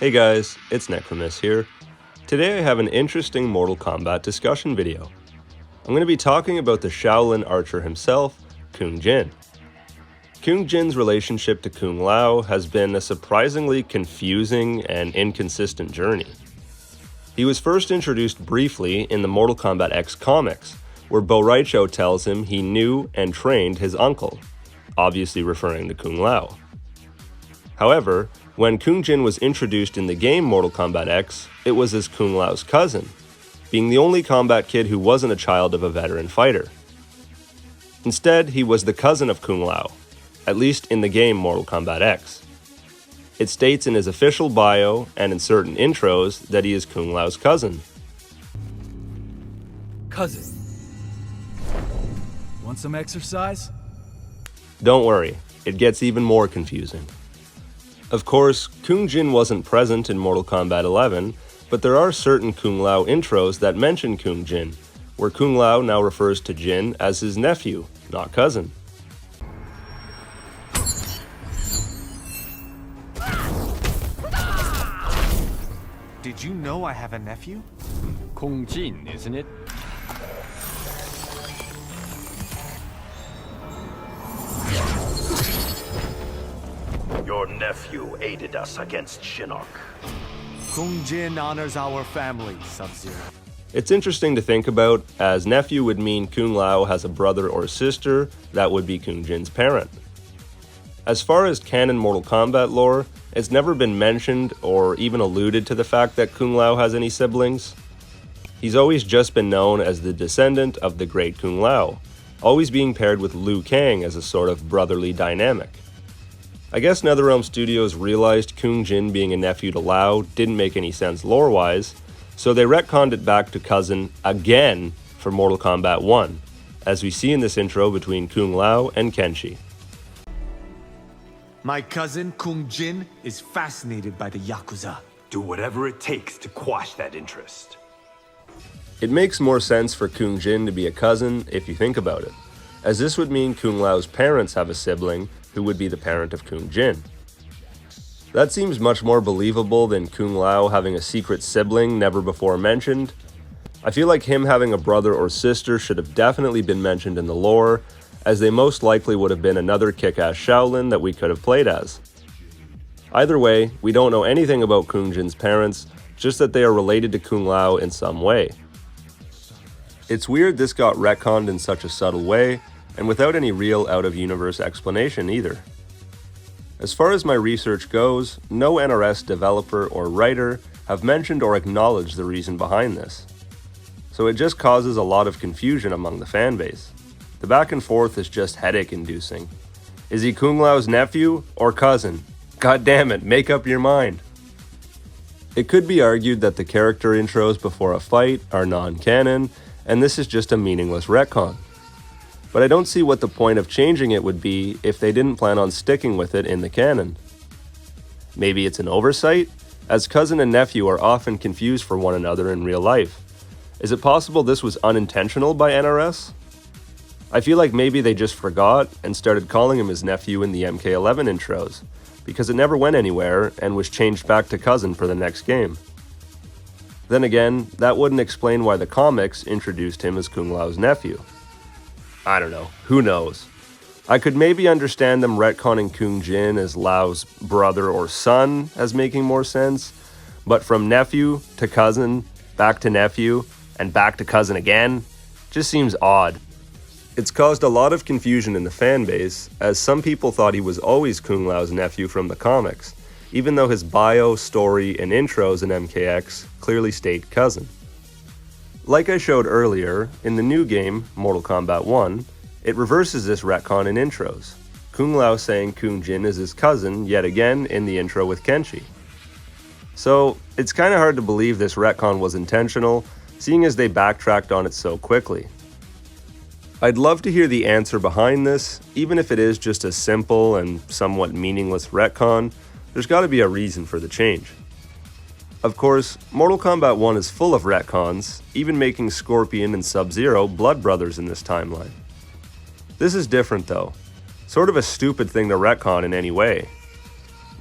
Hey guys, it's Nickfamous here. Today I have an interesting Mortal Kombat discussion video. I'm going to be talking about the Shaolin archer himself, Kung Jin. Kung Jin's relationship to Kung Lao has been a surprisingly confusing and inconsistent journey. He was first introduced briefly in the Mortal Kombat X comics, where Bo Raicho tells him he knew and trained his uncle, obviously referring to Kung Lao. However, when Kung Jin was introduced in the game Mortal Kombat X, it was as Kung Lao's cousin, being the only combat kid who wasn't a child of a veteran fighter. Instead, he was the cousin of Kung Lao, at least in the game Mortal Kombat X. It states in his official bio and in certain intros that he is Kung Lao's cousin. Cousin. Want some exercise? Don't worry, it gets even more confusing. Of course, Kung Jin wasn't present in Mortal Kombat 11, but there are certain Kung Lao intros that mention Kung Jin, where Kung Lao now refers to Jin as his nephew, not cousin. Did you know I have a nephew? Kung Jin, isn't it? Your nephew aided us against Shinnok. Kung Jin honors our family, Sub-Zero. It's interesting to think about, as nephew would mean Kung Lao has a brother or sister that would be Kung Jin's parent. As far as canon Mortal Kombat lore, it's never been mentioned or even alluded to the fact that Kung Lao has any siblings. He's always just been known as the descendant of the great Kung Lao, always being paired with Liu Kang as a sort of brotherly dynamic. I guess NetherRealm Studios realized Kung Jin being a nephew to Lao didn't make any sense lore-wise, so they retconned it back to cousin again for Mortal Kombat 1, as we see in this intro between Kung Lao and Kenshi. My cousin, Kung Jin, is fascinated by the Yakuza. Do whatever it takes to quash that interest. It makes more sense for Kung Jin to be a cousin if you think about it, as this would mean Kung Lao's parents have a sibling who would be the parent of Kung Jin. That seems much more believable than Kung Lao having a secret sibling never before mentioned. I feel like him having a brother or sister should have definitely been mentioned in the lore, as they most likely would have been another kick-ass Shaolin that we could have played as. Either way, we don't know anything about Kung Jin's parents, just that they are related to Kung Lao in some way. It's weird this got retconned in such a subtle way, and without any real out-of-universe explanation either. As far as my research goes, no NRS developer or writer have mentioned or acknowledged the reason behind this. So it just causes a lot of confusion among the fanbase. The back and forth is just headache-inducing. Is he Kung Lao's nephew or cousin? God damn it, make up your mind. It could be argued that the character intros before a fight are non-canon, and this is just a meaningless retcon. But I don't see what the point of changing it would be if they didn't plan on sticking with it in the canon. Maybe it's an oversight, as cousin and nephew are often confused for one another in real life. Is it possible this was unintentional by NRS? I feel like maybe they just forgot and started calling him his nephew in the MK11 intros, because it never went anywhere and was changed back to cousin for the next game. Then again, that wouldn't explain why the comics introduced him as Kung Lao's nephew. I don't know, who knows? I could maybe understand them retconning Kung Jin as Lao's brother or son as making more sense, but from nephew to cousin, back to nephew, and back to cousin again, just seems odd. It's caused a lot of confusion in the fanbase, as some people thought he was always Kung Lao's nephew from the comics, even though his bio, story, and intros in MKX clearly state cousin. Like I showed earlier, in the new game, Mortal Kombat 1, it reverses this retcon in intros, Kung Lao saying Kung Jin is his cousin yet again in the intro with Kenshi. So, it's kinda hard to believe this retcon was intentional, seeing as they backtracked on it so quickly. I'd love to hear the answer behind this, even if it is just a simple and somewhat meaningless retcon, there's gotta be a reason for the change. Of course, Mortal Kombat 1 is full of retcons, even making Scorpion and Sub-Zero blood brothers in this timeline. This is different though, sort of a stupid thing to retcon in any way.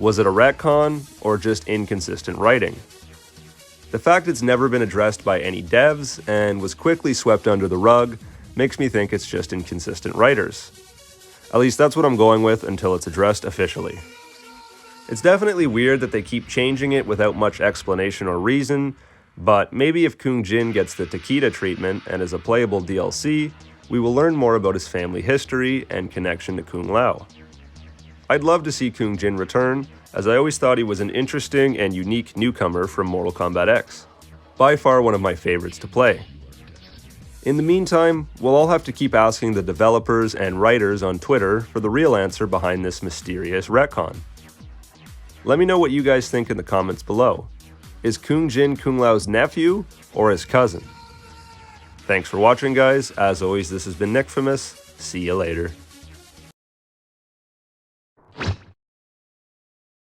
Was it a retcon, or just inconsistent writing? The fact it's never been addressed by any devs and was quickly swept under the rug makes me think it's just inconsistent writers. At least that's what I'm going with until it's addressed officially. It's definitely weird that they keep changing it without much explanation or reason, but maybe if Kung Jin gets the Takeda treatment and is a playable DLC, we will learn more about his family history and connection to Kung Lao. I'd love to see Kung Jin return, as I always thought he was an interesting and unique newcomer from Mortal Kombat X. By far one of my favorites to play. In the meantime, we'll all have to keep asking the developers and writers on Twitter for the real answer behind this mysterious retcon. Let me know what you guys think in the comments below. Is Kung Jin Kung Lao's nephew or his cousin? Thanks for watching, guys. As always, this has been Nickfamous. See you later.